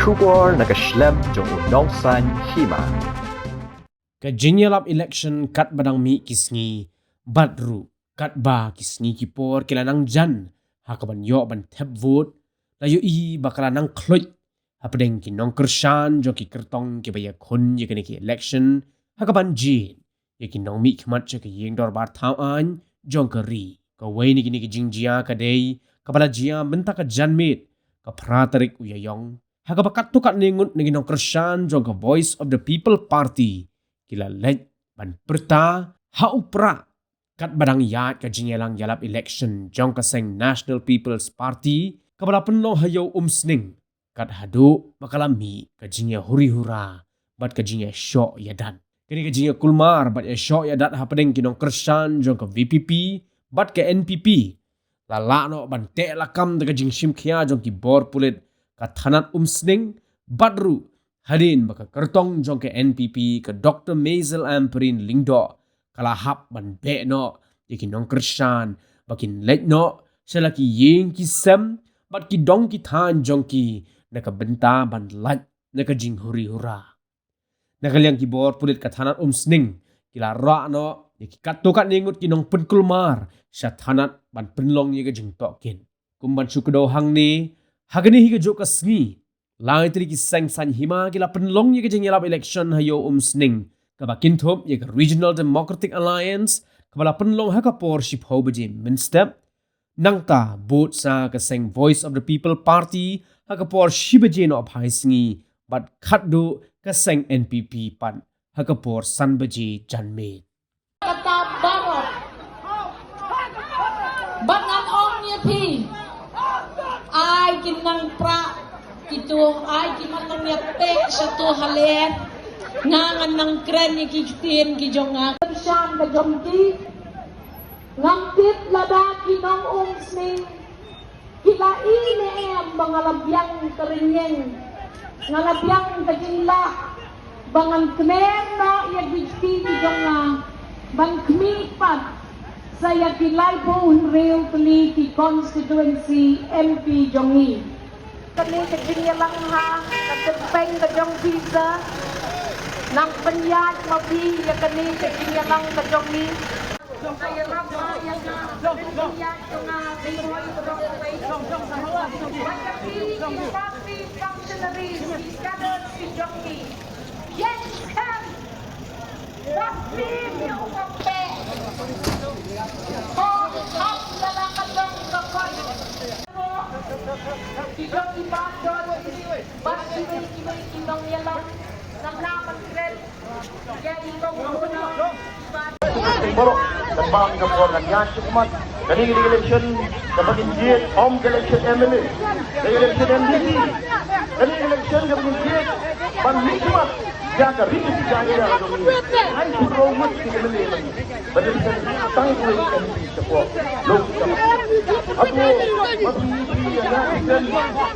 Kulmar Nongkyrshan jong Nongkyrshan Hima. Ïalap Ilekshon Katba dang mi kisngi badru Katba kisngi kipor kilanang jan hakaban yo ban tep vote layo I bakalanang kloit hapadeng ki Nongkyrshan jo ki kertong ki baya kon ye kene ki election hakaban jin ye ki nong mi kmat che ki yeng dor bar thau an jong keri ka wei ni kini ki jingjia ka dei ka bala jia benta ka janmit ka pratarik uyayong hakabakat tukat ningut ni Nongkyrshan jong ka voice of the people party kila lej ban perta haupra kat badang yat ka jingelang Ïalap election jong ka seng National People's Party kabala penlo hayo Umsning kat hadu bakalami ka jinge huri hura bat ka jinge syok yadan kini ka jinge Kulmar bat ya syok yadat hapadeng ki Nongkyrshan jong ka VPP bat ka NPP lala no ban te lakam daga jing simkhia jong ki bor pulit ka thanat Umsning badru hadin baka kertong jong ke NPP ke Dr. Ampareen Lyngdoh kalahap ban be no yaki Nongkyrshan bakin let no selaki yeng ki sem bat ki dong ki than jong ki naka benta ban lat naka jing huri hura naka liang ki bor pulit kathanat Umsning kila ra no yaki katokat ningut ki nong pen Kulmar sya thanat ban penlong ye ka jing tokin kumban syukdo hang ni hagani hi ka jo ka sngi lai tri ki seng san Hima kila penlong ye ka jing Ïalap election hayo Umsning kabakin thop ye ka Regional Democratic Alliance kabala penlong ha ka por ship ho beje minstep nangta bot sa ka seng Voice of the People Party ha ka por shibeje no phai sngi bat khatdu ka seng NPP pan ha ka por san beje janme Katba bangan ong ye pi ai kinang pra kito ai kinang yatte sa to halen ngangan nang kren ni kitin ki jonga shan da jomki ngangkit lada kinong Umsning kila ine em bangalabyang teringeng ngalabyang kajinla bangan kmer no ya giti ki jonga bang kmipat saya kilay po unreal pili ki constituency MP jongi kani kajingya lang ha katagpeng kajong visa nang penyat mabi ya kani kajingya lang kajongi kaya rama ya na penyat jonga limoy rockaway party functionaries scattered si jongi yes can Rafi yung kape oh hap na lang katong kakoy Kijong ibadon, basirin kinoy kinong Ïalap, nanglaman kren, kaya itong muna. Boro, terbang ke program yang cukup. Dari election dapat injil, election MLA, dari election MDC, dari election dapat injil, ban hikmat, jaga risi jaya. Hai suruh mesti MLA lagi. Berdasarkan tanggung MDC support. Aku masih yang